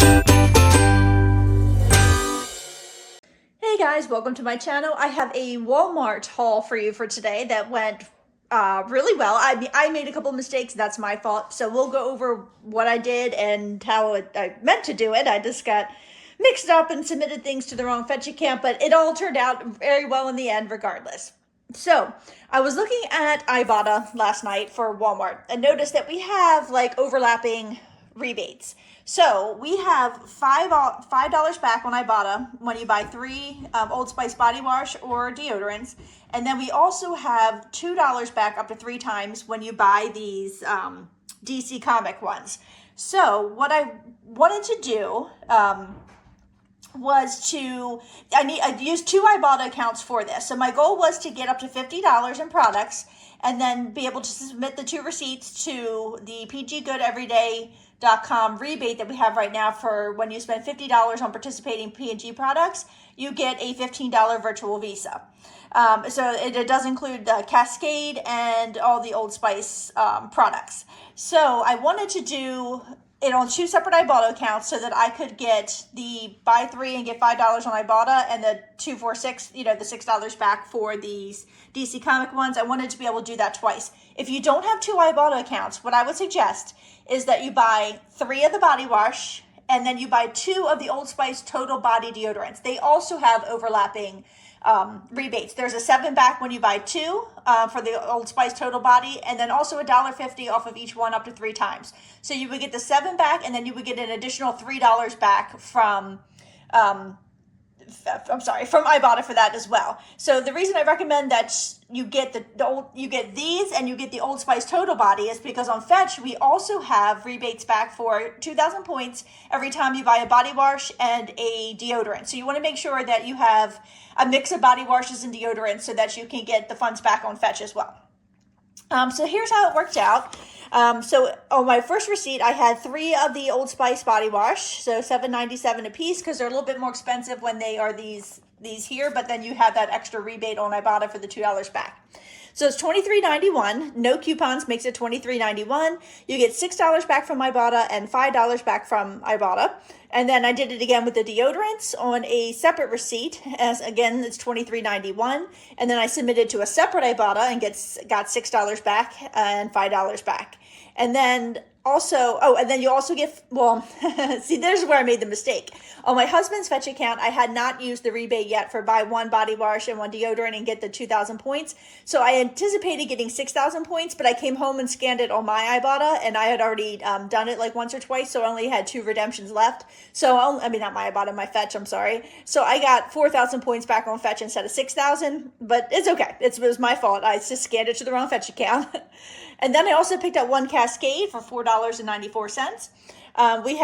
Hey guys, welcome to my channel. I have a Walmart haul for you for today that went really well. I made a couple mistakes, that's my fault. So we'll go over what I did and how I meant to do it. I just got mixed up and submitted things to the wrong fetch account, but it all turned out very well in the end regardless. So I was looking at Ibotta last night for Walmart and noticed that we have like overlapping rebates. So we have $5 back on Ibotta when you buy 3 Old Spice body wash or deodorants. And then we also have $2 back up to 3 times when you buy these DC Comic ones. So what I wanted to do was I used 2 Ibotta accounts for this. So my goal was to get up to $50 in products and then be able to submit the 2 receipts to the pggoodeveryday.com rebate that we have right now for when you spend $50 on participating P&G products, you get a $15 virtual Visa. So it does include the Cascade and all the Old Spice products. So I wanted to do it on 2 separate Ibotta accounts so that I could get the buy 3 and get $5 on Ibotta and the 2 for $6, the $6 back for these DC Comic ones. I wanted to be able to do that twice. If you don't have 2 Ibotta accounts, what I would suggest is that you buy 3 of the body wash and then you buy 2 of the Old Spice total body deodorants. They also have overlapping rebates. There's a 7 back when you buy 2 for the Old Spice total body, and then also $1.50 off of each one up to 3 times. So you would get the 7 back, and then you would get an additional $3 back from from Ibotta for that as well. So the reason I recommend that you get you get these and you get the Old Spice total body is because on Fetch we also have rebates back for 2,000 points every time you buy a body wash and a deodorant. So you want to make sure that you have a mix of body washes and deodorants so that you can get the funds back on Fetch as well. So here's how it worked out. So on my first receipt, I had 3 of the Old Spice body wash, so $7.97 a piece because they're a little bit more expensive when they are these here, but then you have that extra rebate on Ibotta for the $2 back. So it's $23.91. No coupons makes it $23.91. You get $6 back from Ibotta and $5 back from Ibotta. And then I did it again with the deodorants on a separate receipt. As again, it's $23.91. And then I submitted to a separate Ibotta and got $6 back and $5 back. And then also, and then you also get, see, there's where I made the mistake. On my husband's Fetch account, I had not used the rebate yet for buy 1 body wash and 1 deodorant and get the 2,000 points. So I anticipated getting 6,000 points, but I came home and scanned it on my Ibotta, and I had already done it like once or twice, so I only had 2 redemptions left. So, not my Ibotta, my Fetch, I'm sorry. So I got 4,000 points back on Fetch instead of 6,000, but it's okay. It was my fault. I just scanned it to the wrong Fetch account. And then I also picked up 1 Cascade for $4.94. We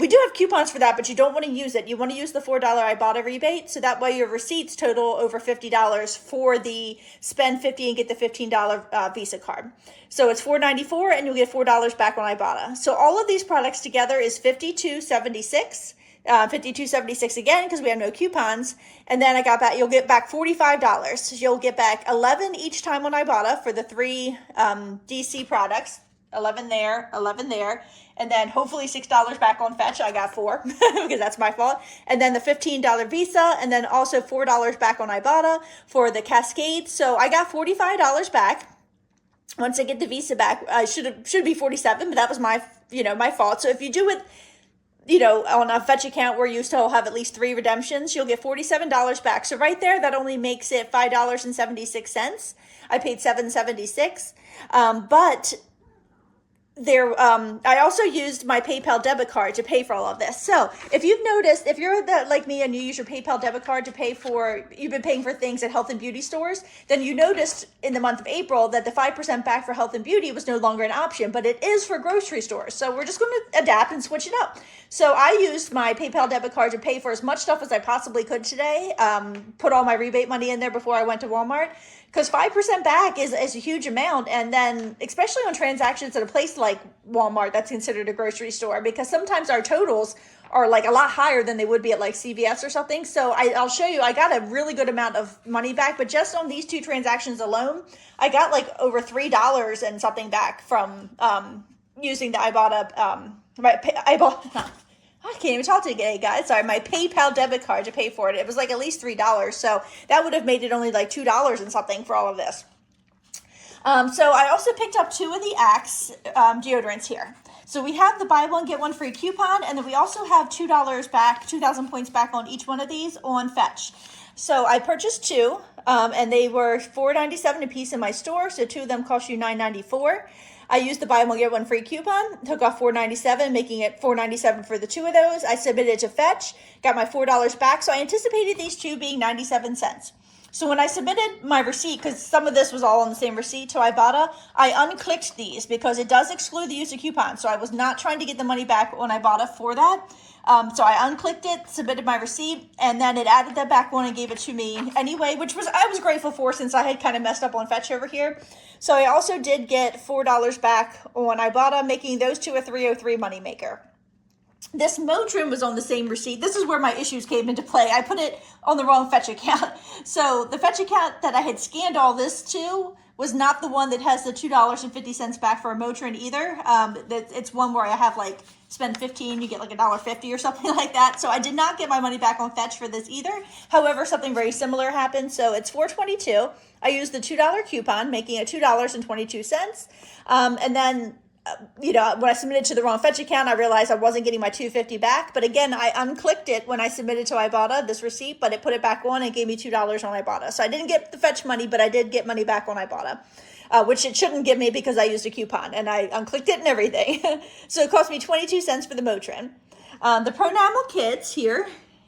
do have coupons for that, but you don't want to use it. You want to use the $4 Ibotta rebate, so that way your receipts total over $50 for the spend $50 and get the $15 Visa card. So it's $4.94 and you'll get $4 back on Ibotta. So all of these products together is $52.76. $52.76 again because we have no coupons, and then you'll get back $45. So you'll get back 11 each time on Ibotta for the 3 DC products. 11 there, 11 there, and then hopefully $6 back on Fetch. I got 4 because that's my fault. And then the $15 Visa, and then also $4 back on Ibotta for the Cascade. So I got $45 back. Once I get the Visa back, I should be 47, but that was my fault. So if you do it, on a Fetch account where you still have at least 3 redemptions, you'll get $47 back. So right there, that only makes it $5.76. I paid $7.76, but I also used my PayPal debit card to pay for all of this. So if you've noticed, if you're like me and you use your PayPal debit card to pay for, you've been paying for things at health and beauty stores, then you noticed in the month of April that the 5% back for health and beauty was no longer an option, but it is for grocery stores. So we're just going to adapt and switch it up. So I used my PayPal debit card to pay for as much stuff as I possibly could today, put all my rebate money in there before I went to Walmart. Because 5% back is a huge amount, and then especially on transactions at a place like Walmart that's considered a grocery store, because sometimes our totals are like a lot higher than they would be at like CVS or something. So I'll show you, I got a really good amount of money back, but just on these 2 transactions alone, I got like over $3 and something back from using the Ibotta, I can't even talk today, guys. Sorry, my PayPal debit card to pay for it. It was like at least $3. So that would have made it only like $2 and something for all of this. So I also picked up 2 of the Axe deodorants here. So we have the buy one, get one free coupon, and then we also have $2 back, 2,000 points back on each one of these on Fetch. So I purchased 2, and they were $4.97 a piece in my store, so 2 of them cost you $9.94. I used the buy one, get one free coupon, took off $4.97, making it $4.97 for the 2 of those. I submitted to Fetch, got my $4 back, so I anticipated these 2 being 97 cents. So when I submitted my receipt, because some of this was all on the same receipt to Ibotta, I unclicked these because it does exclude the use of coupons. So I was not trying to get the money back on Ibotta for that. So I unclicked it, submitted my receipt, and then it added that back on and gave it to me anyway, which I was grateful for since I had kind of messed up on Fetch over here. So I also did get $4 back on Ibotta, making those 2 a $3.03 moneymaker. This Motrin was on the same receipt. This is where my issues came into play. I put it on the wrong Fetch account. So the Fetch account that I had scanned all this to was not the one that has the $2.50 back for a Motrin either. It's one where I have like spend 15, you get like $1.50 or something like that. So I did not get my money back on Fetch for this either. However, something very similar happened. So it's $4.22. I used the $2 coupon, making it $2.22. And then when I submitted to the wrong Fetch account, I realized I wasn't getting my $2.50 back. But again, I unclicked it when I submitted to Ibotta, this receipt, but it put it back on and gave me $2 on Ibotta. So I didn't get the Fetch money, but I did get money back on Ibotta, which it shouldn't give me because I used a coupon and I unclicked it and everything. So it cost me 22 cents for the Motrin. The Pronamel Kids here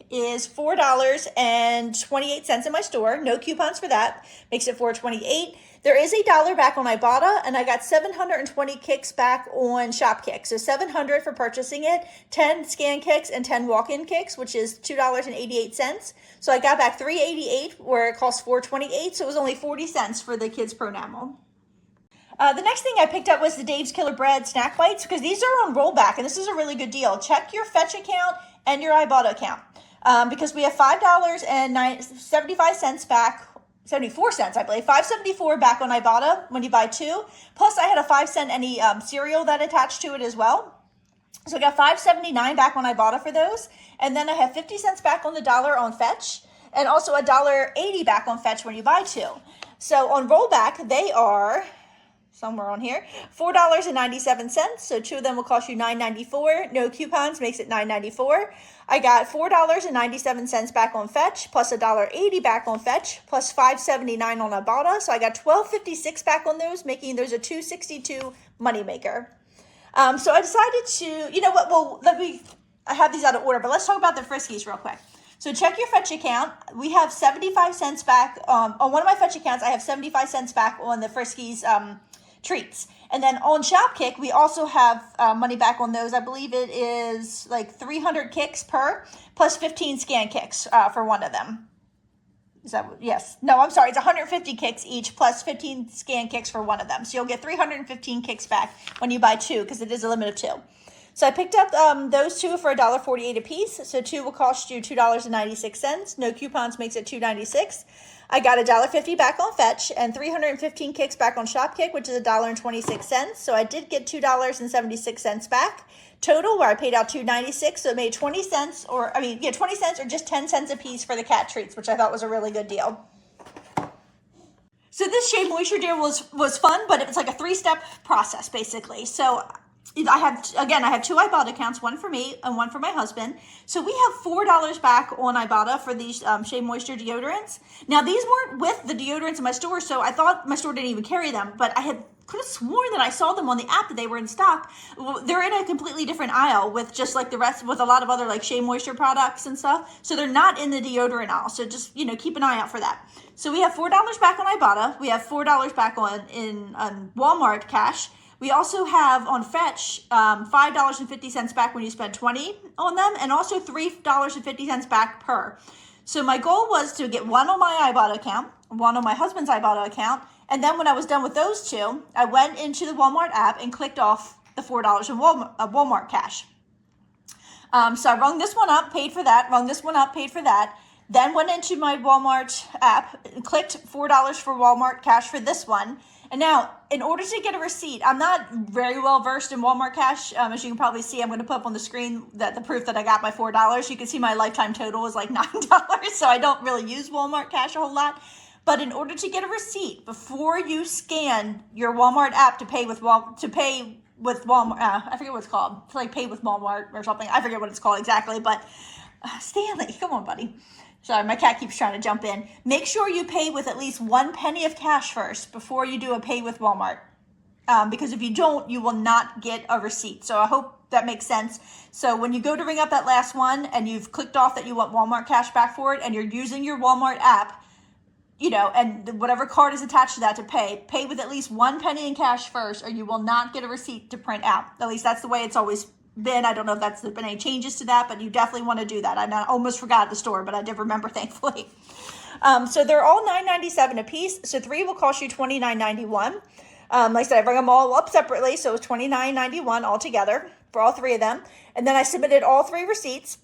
is $4.28 in my store. No coupons for that. Makes it $4.28. There is $1 back on Ibotta, and I got 720 kicks back on Shopkick. So 700 for purchasing it, 10 scan kicks, and 10 walk-in kicks, which is $2.88. So I got back $3.88 where it cost $4.28. So it was only 40 cents for the Kids Pronamel. The next thing I picked up was the Dave's Killer Bread Snack Bites because these are on rollback, and this is a really good deal. Check your Fetch account and your Ibotta account because we have $5.75 back. 74 cents, I believe, $5.74 back on Ibotta when you buy 2. Plus, I had a 5-cent any cereal that attached to it as well. So I got $5.79 back on Ibotta for those. And then I have 50 cents back on the dollar on Fetch and also $1.80 back on Fetch when you buy 2. So on rollback, they are somewhere on here, $4.97. So 2 of them will cost you $9.94. No coupons makes it $9.94. I got $4.97 back on Fetch, plus $1.80 back on Fetch, plus $5.79 on Ibotta. So I got $12.56 back on those, making those a $2.62 moneymaker. So I decided to, you know what? Well, I have these out of order, but let's talk about the Friskies real quick. So check your Fetch account. We have 75 cents back on one of my Fetch accounts. I have 75 cents back on the Friskies treats. And then on Shopkick, we also have money back on those. I believe it is like 300 kicks per, plus 15 scan kicks for one of them. Is that, yes. No, I'm sorry. It's 150 kicks each, plus 15 scan kicks for one of them. So you'll get 315 kicks back when you buy 2, because it is a limit of 2. So I picked up those 2 for $1.48 a piece. So 2 will cost you $2.96. No coupons makes it $2.96. I got $1.50 back on Fetch and 315 kicks back on Shopkick, which is $1.26. So I did get $2.76 back total, where I paid out $2.96. So it made 20 cents, 20 cents or just 10 cents a piece for the cat treats, which I thought was a really good deal. So this Shea Moisture deal was fun, but it was like a 3-step process basically. So I have 2 Ibotta accounts, one for me and one for my husband. So we have $4 back on Ibotta for these Shea Moisture deodorants. Now, these weren't with the deodorants in my store, so I thought my store didn't even carry them, but I could have sworn that I saw them on the app that they were in stock. They're in a completely different aisle with just like the rest, with a lot of other like Shea Moisture products and stuff. So they're not in the deodorant aisle. So just, keep an eye out for that. So we have $4 back on Ibotta. We have $4 back on Walmart cash. We also have on Fetch $5.50 back when you spend $20 on them, and also $3.50 back per. So my goal was to get one on my Ibotta account, one on my husband's Ibotta account, and then when I was done with those 2, I went into the Walmart app and clicked off the $4 in Walmart cash. So I rung this one up, paid for that, rung this one up, paid for that, then went into my Walmart app and clicked $4 for Walmart cash for this one, And now, in order to get a receipt, I'm not very well versed in Walmart Cash. As you can probably see, I'm going to put up on the screen that the proof that I got my $4. You can see my lifetime total was like $9, so I don't really use Walmart Cash a whole lot. But in order to get a receipt, before you scan your Walmart app to pay with Walmart, I forget what it's called, to like pay with Walmart or something. I forget what it's called exactly, but Stanley, come on, buddy. Sorry, my cat keeps trying to jump in. Make sure you pay with at least 1 penny of cash first before you do a pay with Walmart. Because if you don't, you will not get a receipt. So I hope that makes sense. So when you go to ring up that last one and you've clicked off that you want Walmart cash back for it and you're using your Walmart app, you know, and whatever card is attached to that to pay with at least 1 penny in cash first, or you will not get a receipt to print out. At least that's the way it's always been. I don't know if that's been any changes to that, but you definitely want to do that. I almost forgot at the store, but I did remember, thankfully. So they're all $9.97 a piece. So 3 will cost you $29.91. Like I said, I bring them all up separately, so it's $29.91 all together for all 3 of them. And then I submitted all 3 receipts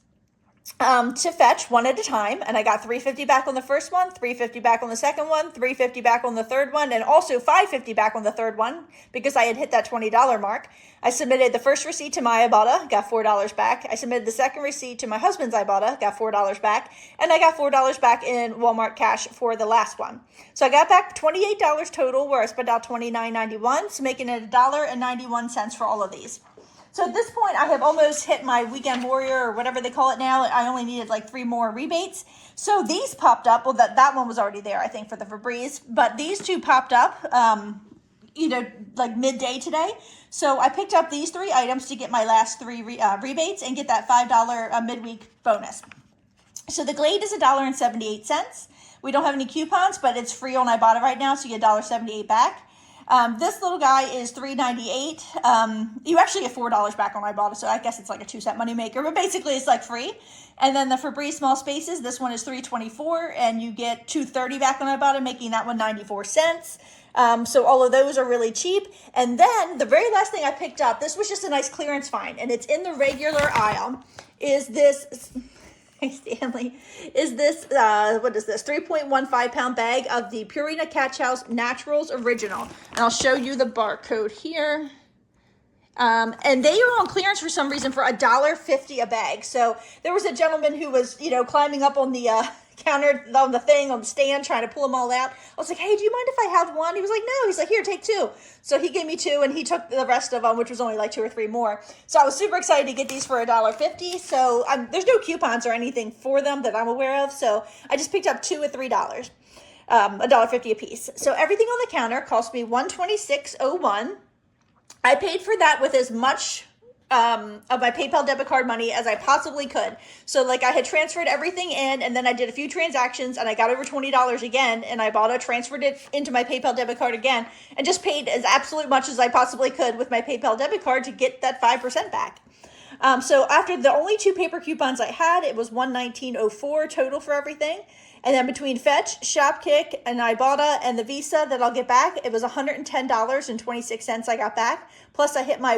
to Fetch one at a time, and I got $3.50 back on the first one, $3.50 back on the second one, $3.50 back on the third one, and also $5.50 back on the third one because I had hit that $20 mark. I submitted the first receipt to my Ibotta, got $4 back. I submitted the second receipt to my husband's Ibotta, got $4 back, and I got $4 back in Walmart Cash for the last one. So I got back $28 total, where I spent out $29.91, so making it $1.91 for all of these. So at this point, I have almost hit my weekend warrior, or whatever they call it now. I only needed like 3 more rebates. So these popped up. Well, that one was already there, I think, for the Febreze. But these 2 popped up, like midday today. So I picked up these 3 items to get my last 3 rebates and get that $5 midweek bonus. So the Glade is $1.78. We don't have any coupons, but it's free on Ibotta right now, so you get $1.78 back. This little guy is $3.98. You actually get $4 back on Ibotta, so I guess it's like a 2-cent moneymaker, but basically it's like free. And then the Febreze Small Spaces, this one is $3.24, and you get $2.30 back on Ibotta, making that one 94 cents. So all of those are really cheap. And then the very last thing I picked up, this was just a nice clearance find, and it's in the regular aisle, is this... Stanley, is this, what is this, 3.15 pound bag of the Purina Catch House Naturals Original. And I'll show you the barcode here. And they are on clearance for some reason for $1.50 a bag. So there was a gentleman who was, climbing up on the counter, on the stand, trying to pull them all out. I was like, hey, do you mind if I have one? He was like, no. He's like, here, take 2. So he gave me 2, and he took the rest of them, which was only like 2 or 3 more. So I was super excited to get these for $1.50. So there's no coupons or anything for them that I'm aware of. So I just picked up 2 at $3. $1.50 a piece. So everything on the counter cost me $126.01. I paid for that with as much of my PayPal debit card money as I possibly could. So like I had transferred everything in, and then I did a few transactions, and I got over $20 again, and I transferred it into my PayPal debit card again, and just paid as absolute much as I possibly could with my PayPal debit card to get that 5% back. So after the only 2 paper coupons I had, it was $119.04 total for everything. And then between Fetch, Shopkick, and Ibotta, and the Visa that I'll get back, it was $110.26 I got back. Plus I hit my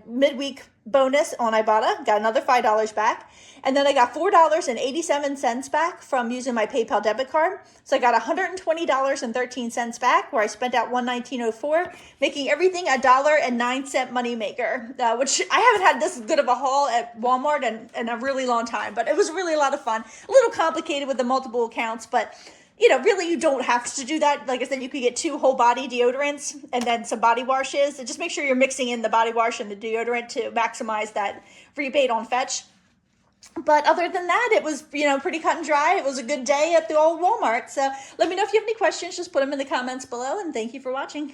midweek bonus on Ibotta, got another $5 back. And then I got $4.87 back from using my PayPal debit card. So I got $120.13 back, where I spent out $119.04, making everything $1.09 moneymaker, which I haven't had this good of a haul at Walmart in a really long time. But it was really a lot of fun. A little complicated with the multiple accounts, but really you don't have to do that. Like I said, you could get 2 whole body deodorants and then some body washes. And just make sure you're mixing in the body wash and the deodorant to maximize that rebate on Fetch. But other than that, it was, pretty cut and dry. It was a good day at the old Walmart. So let me know if you have any questions. Just put them in the comments below, and thank you for watching.